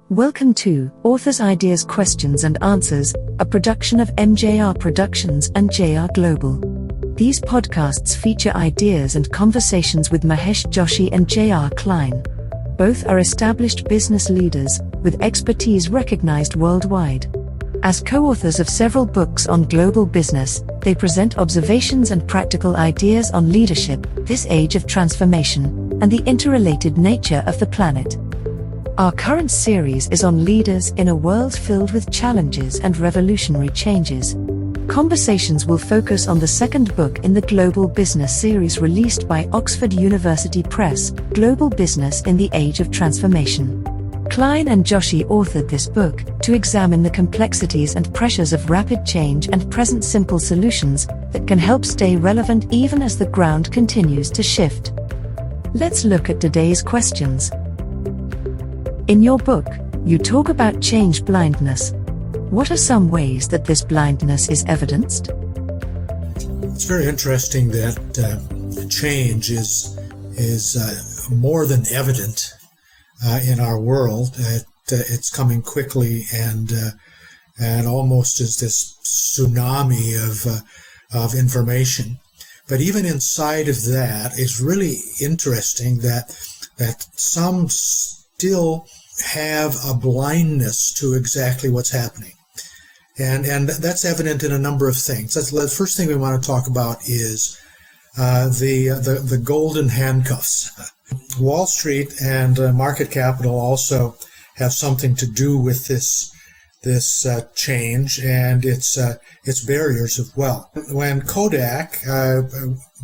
Welcome to Authors' Ideas Questions and Answers, a production of MJR Productions and JR Global. These podcasts feature ideas and conversations with Mahesh Joshi and JR Klein. Both are established business leaders, with expertise recognized worldwide. As co-authors of several books on global business, they present observations and practical ideas on leadership, this age of transformation, and the interrelated nature of the planet. Our current series is on leaders in a world filled with challenges and revolutionary changes. Conversations will focus on the second book in the Global Business series released by Oxford University Press, Global Business in the Age of Transformation. Klein and Joshi authored this book to examine the complexities and pressures of rapid change and present simple solutions that can help stay relevant even as the ground continues to shift. Let's look at today's questions. In your book, you talk about change blindness. What are some ways that this blindness is evidenced? It's very interesting that change is more than evident in our world. It's coming quickly and almost as this tsunami of information. But even inside of that, it's really interesting that some still have a blindness to exactly what's happening. And that's evident in a number of things. The first thing we want to talk about is the golden handcuffs. Wall Street and market capital also have something to do with this change and its barriers as well. When Kodak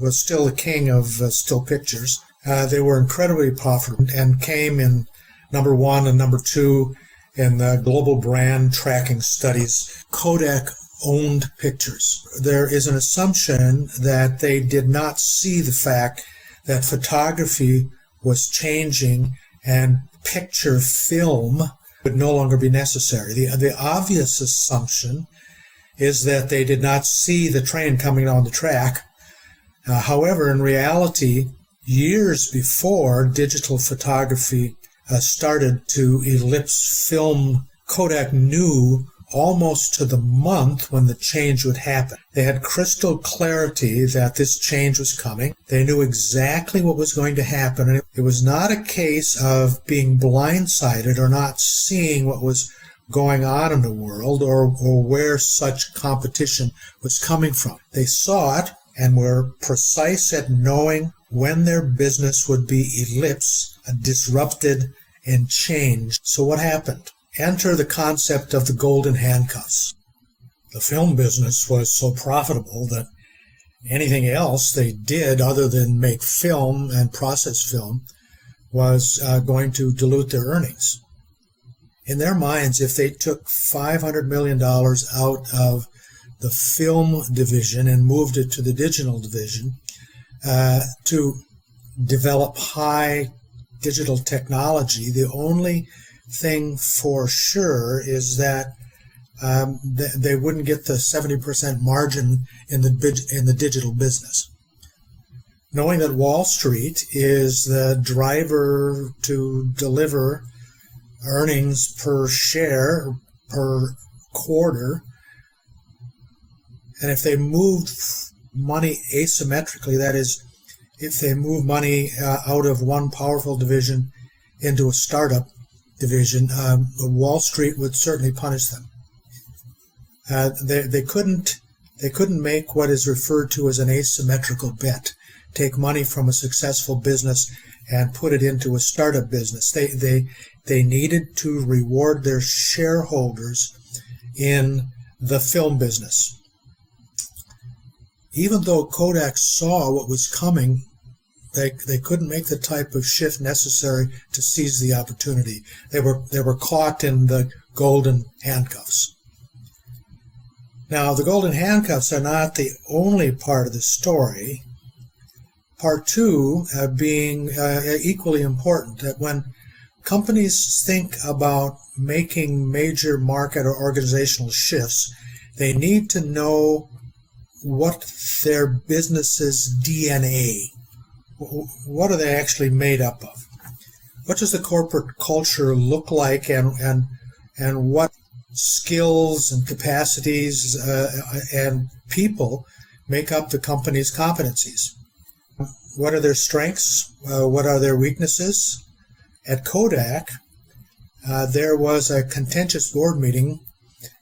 was still the king of still pictures, they were incredibly profitable and came in number one and number two in the global brand tracking studies. Kodak owned pictures. There is an assumption that they did not see the fact that photography was changing and picture film would no longer be necessary. The obvious assumption is that they did not see the train coming down the track. However, in reality, years before digital photography started to ellipse film, Kodak knew almost to the month when the change would happen. They had crystal clarity that this change was coming. They knew exactly what was going to happen. And it was not a case of being blindsided or not seeing what was going on in the world or where such competition was coming from. They saw it and were precise at knowing when their business would be ellipsed, disrupted, and changed. So what happened? Enter the concept of the golden handcuffs. The film business was so profitable that anything else they did other than make film and process film was going to dilute their earnings. In their minds, if they took $500 million out of the film division and moved it to the digital division to develop high digital technology, the only thing for sure is that they wouldn't get the 70% margin in the digital business. Knowing that Wall Street is the driver to deliver earnings per share per quarter, and if they moved money asymmetrically, that is, if they move money out of one powerful division into a startup division, Wall Street would certainly punish them. They couldn't make what is referred to as an asymmetrical bet. Take money from a successful business and put it into a startup business. They needed to reward their shareholders in the film business. Even though Kodak saw what was coming, they couldn't make the type of shift necessary to seize the opportunity. They were caught in the golden handcuffs. Now, the golden handcuffs are not the only part of the story, Part two being equally important, that when companies think about making major market or organizational shifts, they need to know what their business's DNA, what are they actually made up of? What does the corporate culture look like, and what skills and capacities and people make up the company's competencies? What are their strengths? What are their weaknesses? At Kodak, there was a contentious board meeting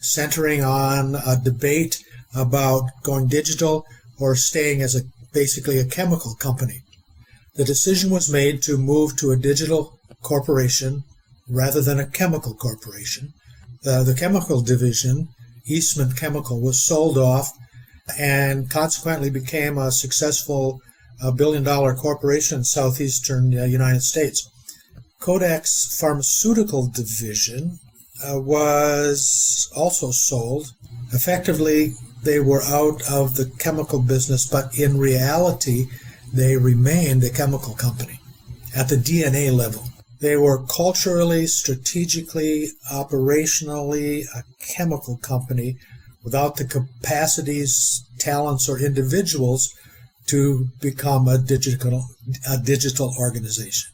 centering on a debate about going digital or staying as basically a chemical company. The decision was made to move to a digital corporation rather than a chemical corporation. The chemical division, Eastman Chemical, was sold off and consequently became a successful billion-dollar corporation in southeastern United States. Kodak's pharmaceutical division was also sold. Effectively, they were out of the chemical business, but in reality, they remained a chemical company at the DNA level. They were culturally, strategically, operationally a chemical company without the capacities, talents, or individuals to become a digital organization.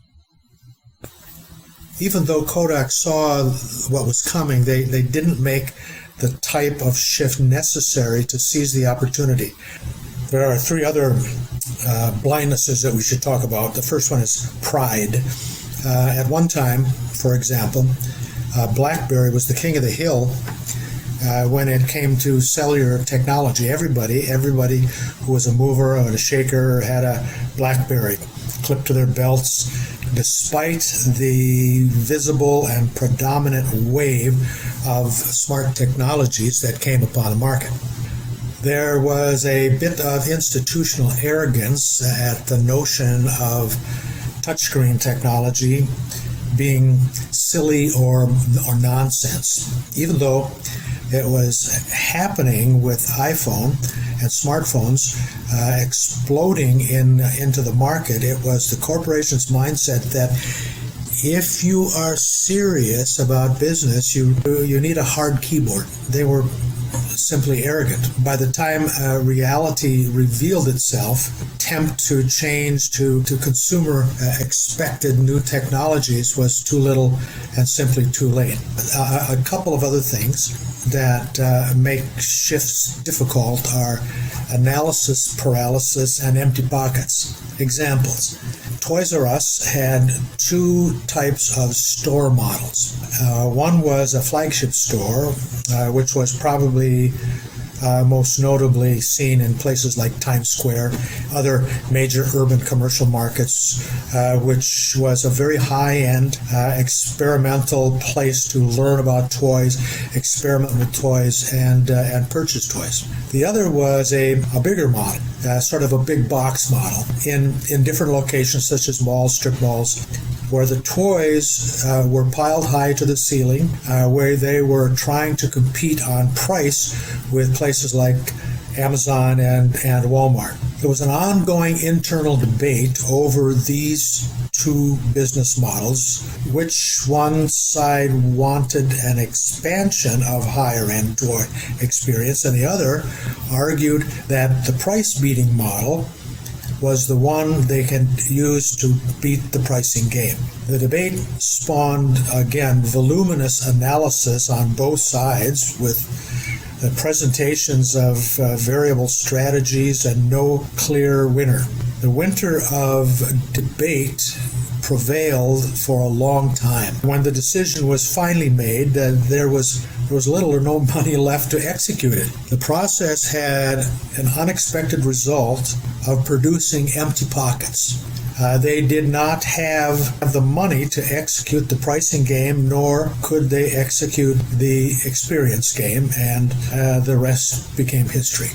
Even though Kodak saw what was coming, they didn't make the type of shift necessary to seize the opportunity. There are three other blindnesses that we should talk about. The first one is pride. At one time, for example, BlackBerry was the king of the hill when it came to cellular technology. Everybody who was a mover or a shaker had a BlackBerry clipped to their belts, despite the visible and predominant wave of smart technologies that came upon the market. There was a bit of institutional arrogance at the notion of touchscreen technology being silly or nonsense, even though it was happening with iPhone and smartphones exploding into the market. It was the corporation's mindset that if you are serious about business, you need a hard keyboard. They were simply arrogant. By the time reality revealed itself, attempt to change to consumer expected new technologies was too little and simply too late. A couple of other things that make shifts difficult are analysis paralysis and empty pockets. Examples. Toys R Us had two types of store models. One was a flagship store, which was probably most notably seen in places like Times Square, other major urban commercial markets, which was a very high-end experimental place to learn about toys, experiment with toys, and purchase toys. The other was a bigger model, sort of a big box model in different locations such as malls, strip malls, where the toys were piled high to the ceiling, where they were trying to compete on price with places like Amazon and Walmart. There was an ongoing internal debate over these two business models, which one side wanted an expansion of higher-end toy experience, and the other argued that the price-beating model was the one they can use to beat the pricing game. The debate spawned, again, voluminous analysis on both sides with the presentations of variable strategies and no clear winner. The winter of debate prevailed for a long time. When the decision was finally made, there was little or no money left to execute it. The process had an unexpected result of producing empty pockets. They did not have the money to execute the pricing game, nor could they execute the experience game, and the rest became history.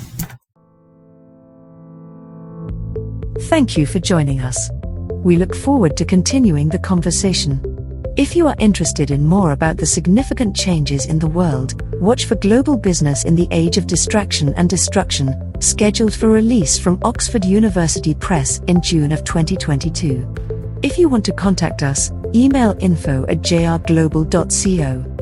Thank you for joining us. We look forward to continuing the conversation. If you are interested in more about the significant changes in the world, watch for Global Business in the Age of Distraction and Destruction, scheduled for release from Oxford University Press in June of 2022. If you want to contact us, email info@jrglobal.co.